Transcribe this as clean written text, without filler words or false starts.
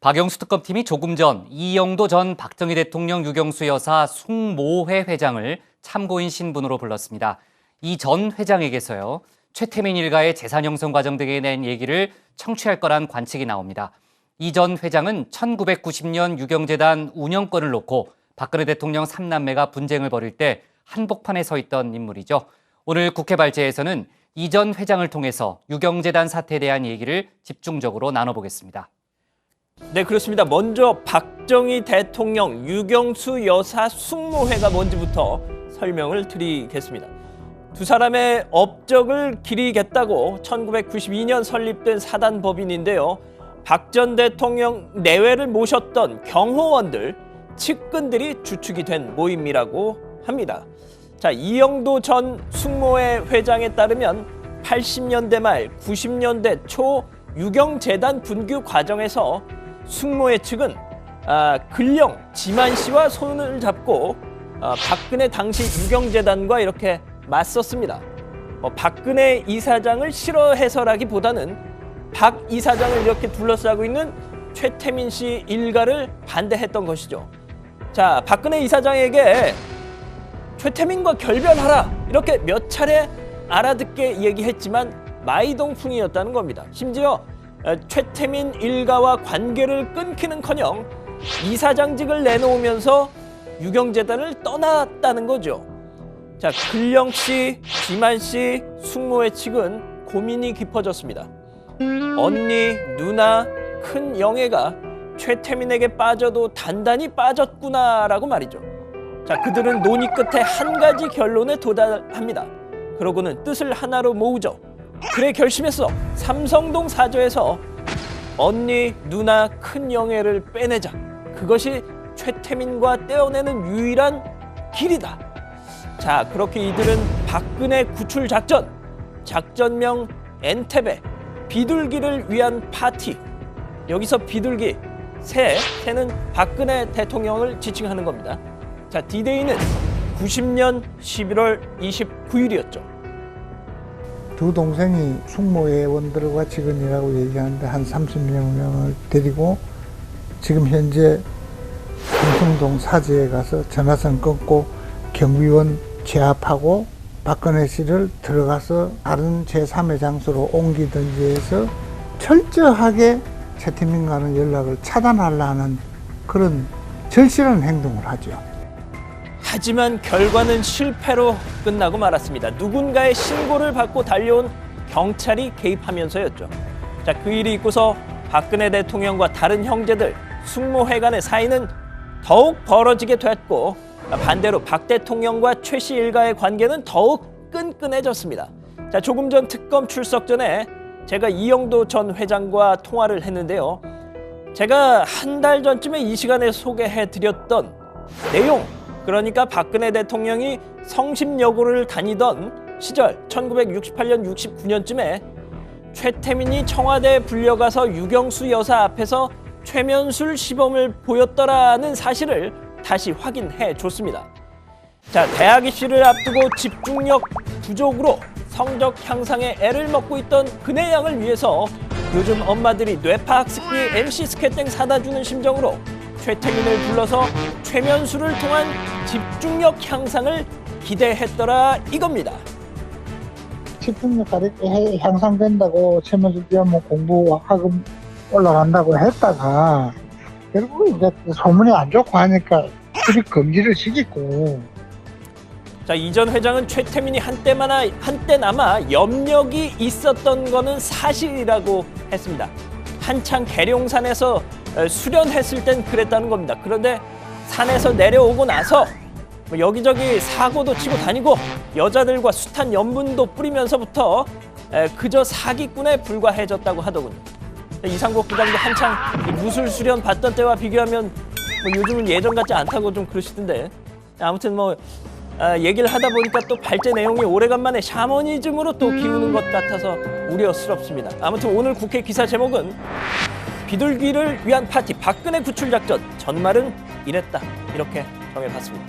박영수 특검팀이 조금 전 이영도 전 박정희 대통령 유경수 여사 숙모회 회장을 참고인 신분으로 불렀습니다. 이 전 회장에게서요, 최태민 일가의 재산 형성 과정 등에 대한 얘기를 청취할 거란 관측이 나옵니다. 이 전 회장은 1990년 유경재단 운영권을 놓고 박근혜 대통령 3남매가 분쟁을 벌일 때 한복판에 서 있던 인물이죠. 오늘 국회 발제에서는 이 전 회장을 통해서 유경재단 사태에 대한 얘기를 집중적으로 나눠보겠습니다. 네, 그렇습니다. 먼저 박정희 대통령 유경수 여사 숙모회가 뭔지부터 설명을 드리겠습니다. 두 사람의 업적을 기리겠다고 1992년 설립된 사단법인인데요. 박 전 대통령 내외를 모셨던 경호원들, 측근들이 주축이 된 모임이라고 합니다. 자, 이영도 전 숙모회 회장에 따르면 80년대 말 90년대 초 유경재단 분규 과정에서 숙모회 측은 근령 지만 씨와 손을 잡고 박근혜 당시 유경재단과 이렇게 맞섰습니다. 박근혜 이사장을 싫어해서라기보다는 박 이사장을 이렇게 둘러싸고 있는 최태민 씨 일가를 반대했던 것이죠. 자, 박근혜 이사장에게 최태민과 결별하라 이렇게 몇 차례 알아듣게 얘기했지만 마이동풍이었다는 겁니다. 심지어 최태민 일가와 관계를 끊기는커녕 이사장직을 내놓으면서 유경재단을 떠났다는 거죠. 자, 근령 씨, 지만 씨, 숙모회 측은 고민이 깊어졌습니다. 언니, 누나, 큰 영애가 최태민에게 빠져도 단단히 빠졌구나라고 말이죠. 자, 그들은 논의 끝에 한 가지 결론에 도달합니다. 그러고는 뜻을 하나로 모으죠. 그래 결심했어. 삼성동 사저에서 언니, 누나, 큰 영애를 빼내자. 그것이 최태민과 떼어내는 유일한 길이다. 자, 그렇게 이들은 박근혜 구출 작전, 작전명 엔테베, 비둘기를 위한 파티. 여기서 비둘기, 새는 박근혜 대통령을 지칭하는 겁니다. 자, D-Day는 90년 11월 29일이었죠. 두 동생이 숙모회원들과 직원이라고 얘기하는데 한 30명을 데리고 지금 현재 삼성동 사저에 가서 전화선 끊고 경비원 제압하고 박근혜 씨를 들어가서 다른 제3의 장소로 옮기든지 해서 철저하게 최태민과는 연락을 차단하려는 그런 절실한 행동을 하죠. 하지만 결과는 실패로 끝나고 말았습니다. 누군가의 신고를 받고 달려온 경찰이 개입하면서였죠. 자, 그 일이 있고서 박근혜 대통령과 다른 형제들, 숙모회 간의 사이는 더욱 벌어지게 됐고, 반대로 박 대통령과 최 씨 일가의 관계는 더욱 끈끈해졌습니다. 자, 조금 전 특검 출석 전에 제가 이영도 전 회장과 통화를 했는데요. 제가 한 달 전쯤에 이 시간에 소개해드렸던 내용, 그러니까 박근혜 대통령이 성심여고를 다니던 시절 1968년, 69년쯤에 최태민이 청와대에 불려가서 유경수 여사 앞에서 최면술 시범을 보였더라는 사실을 다시 확인해 줬습니다. 자, 대학 입시를 앞두고 집중력 부족으로 성적 향상에 애를 먹고 있던 그네 양을 위해서 요즘 엄마들이 뇌파 학습기 MC 스케땡 사다 주는 심정으로 최태민을 불러서 최면술을 통한 집중력 향상을 기대했더라 이겁니다. 집중력 향상된다고 최면술 배우면 공부 학업 올라간다고 했다가 결국 이제 소문이 안 좋고 하니까 둘이 금지를 시키고. 자, 이 전 회장은 최태민이 한때나마 염력이 있었던 거는 사실이라고 했습니다. 한창 계룡산에서 수련했을 땐 그랬다는 겁니다. 그런데 산에서 내려오고 나서 여기저기 사고도 치고 다니고 여자들과 숱한 연분도 뿌리면서부터 그저 사기꾼에 불과해졌다고 하더군요. 이상국 부장도 한창 무술 수련 받던 때와 비교하면 요즘은 예전 같지 않다고 좀 그러시던데, 아무튼 얘기를 하다 보니까 또 발제 내용이 오래간만에 샤머니즘으로 또 기우는 것 같아서 우려스럽습니다. 아무튼 오늘 국회 기사 제목은 비둘기를 위한 파티 박근혜 구출 작전, 전말은 이랬다, 이렇게 정해봤습니다.